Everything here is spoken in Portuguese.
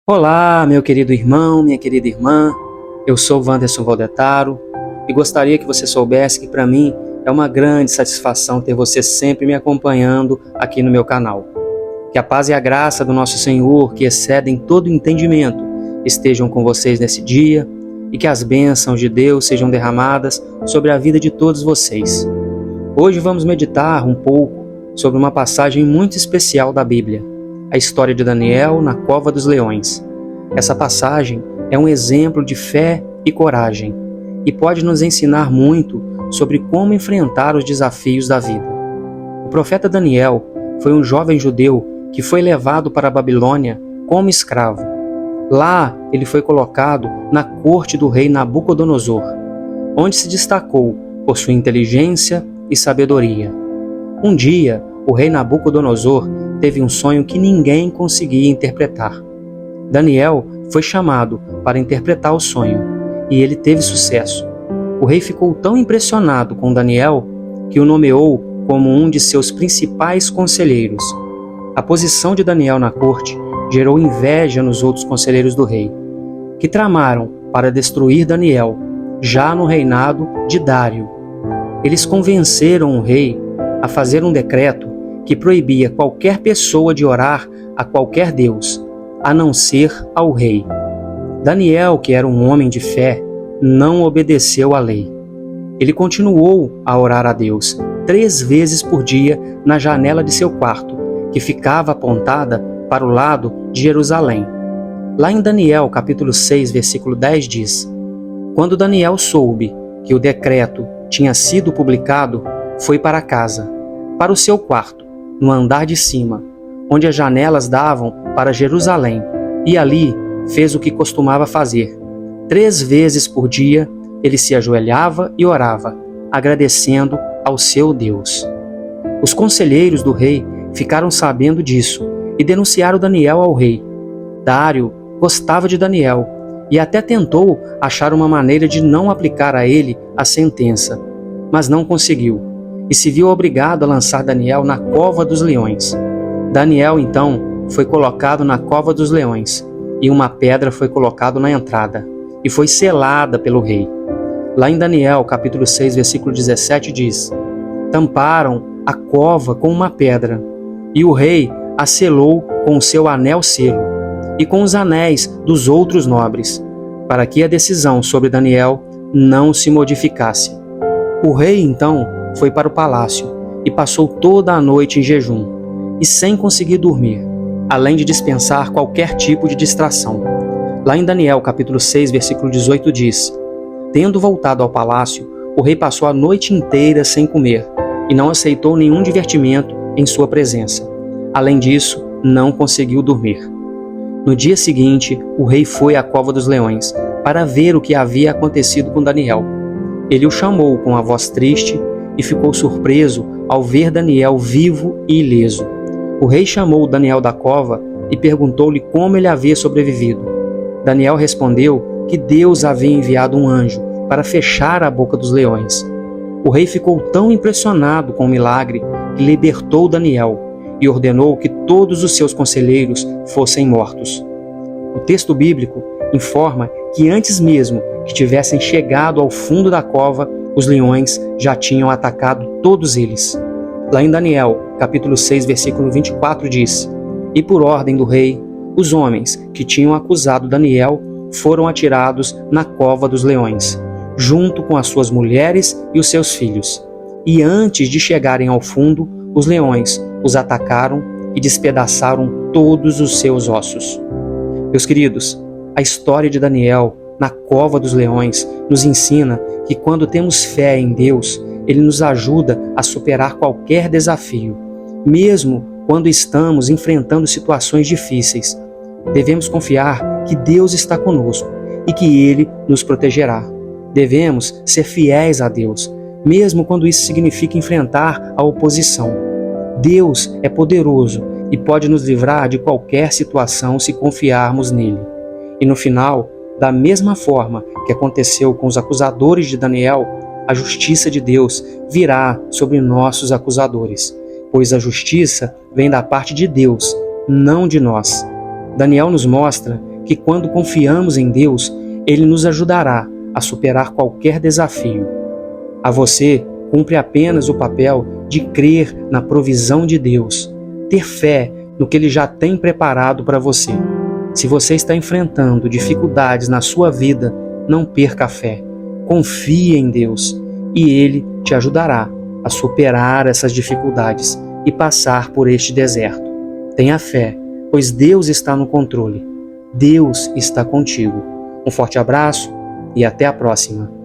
Olá, meu querido irmão, minha querida irmã, eu sou Wanderson Valdetaro e gostaria que você soubesse que para mim é uma grande satisfação ter você sempre me acompanhando aqui no meu canal. Que a paz e a graça do nosso Senhor, que excedem todo entendimento, estejam com vocês nesse dia e que as bênçãos de Deus sejam derramadas sobre a vida de todos vocês. Hoje vamos meditar um pouco sobre uma passagem muito especial da Bíblia, a história de Daniel na cova dos leões. Essa passagem é um exemplo de fé e coragem e pode nos ensinar muito sobre como enfrentar os desafios da vida. O profeta Daniel foi um jovem judeu que foi levado para a Babilônia como escravo. Lá ele foi colocado na corte do rei Nabucodonosor, onde se destacou por sua inteligência e sabedoria. Um dia, o rei Nabucodonosor teve um sonho que ninguém conseguia interpretar. Daniel foi chamado para interpretar o sonho e ele teve sucesso. O rei ficou tão impressionado com Daniel que o nomeou como um de seus principais conselheiros. A posição de Daniel na corte gerou inveja nos outros conselheiros do rei, que tramaram para destruir Daniel, já no reinado de Dário. Eles convenceram o rei a fazer um decreto que proibia qualquer pessoa de orar a qualquer deus, a não ser ao rei. Daniel, que era um homem de fé, não obedeceu à lei. Ele continuou a orar a Deus 3 vezes por dia na janela de seu quarto, que ficava apontada para o lado de Jerusalém. Lá em Daniel, capítulo 6, versículo 10 diz: Quando Daniel soube que o decreto tinha sido publicado, foi para casa, para o seu quarto, no andar de cima, onde as janelas davam para Jerusalém, e ali fez o que costumava fazer. 3 vezes por dia ele se ajoelhava e orava, agradecendo ao seu Deus. Os conselheiros do rei ficaram sabendo disso e denunciaram Daniel ao rei. Dário gostava de Daniel e até tentou achar uma maneira de não aplicar a ele a sentença, mas não conseguiu, e se viu obrigado a lançar Daniel na cova dos leões. Daniel, então, foi colocado na cova dos leões, e uma pedra foi colocada na entrada, e foi selada pelo rei. Lá em Daniel, capítulo 6, versículo 17, diz: Tamparam a cova com uma pedra, e o rei a selou com o seu anel-selo, e com os anéis dos outros nobres, para que a decisão sobre Daniel não se modificasse. O rei, então, foi para o palácio e passou toda a noite em jejum e sem conseguir dormir, além de dispensar qualquer tipo de distração. Lá em Daniel, capítulo 6, versículo 18 diz: Tendo voltado ao palácio, o rei passou a noite inteira sem comer e não aceitou nenhum divertimento em sua presença. Além disso, não conseguiu dormir. No dia seguinte, o rei foi à cova dos leões para ver o que havia acontecido com Daniel. Ele o chamou com a voz triste e ficou surpreso ao ver Daniel vivo e ileso. O rei chamou Daniel da cova e perguntou-lhe como ele havia sobrevivido. Daniel respondeu que Deus havia enviado um anjo para fechar a boca dos leões. O rei ficou tão impressionado com o milagre que libertou Daniel e ordenou que todos os seus conselheiros fossem mortos. O texto bíblico informa que antes mesmo que tivessem chegado ao fundo da cova, os leões já tinham atacado todos eles. Lá em Daniel, capítulo 6, versículo 24 diz: E por ordem do rei, os homens que tinham acusado Daniel foram atirados na cova dos leões, junto com as suas mulheres e os seus filhos. E antes de chegarem ao fundo, os leões os atacaram e despedaçaram todos os seus ossos. Meus queridos, a história de Daniel na cova dos leões nos ensina que quando temos fé em Deus, Ele nos ajuda a superar qualquer desafio, mesmo quando estamos enfrentando situações difíceis. Devemos confiar que Deus está conosco e que Ele nos protegerá. Devemos ser fiéis a Deus, mesmo quando isso significa enfrentar a oposição. Deus é poderoso e pode nos livrar de qualquer situação se confiarmos nele. E no final, da mesma forma que aconteceu com os acusadores de Daniel, a justiça de Deus virá sobre nossos acusadores, pois a justiça vem da parte de Deus, não de nós. Daniel nos mostra que quando confiamos em Deus, Ele nos ajudará a superar qualquer desafio. A você cumpre apenas o papel de crer na provisão de Deus, ter fé no que Ele já tem preparado para você. Se você está enfrentando dificuldades na sua vida, não perca a fé. Confie em Deus e Ele te ajudará a superar essas dificuldades e passar por este deserto. Tenha fé, pois Deus está no controle. Deus está contigo. Um forte abraço e até a próxima.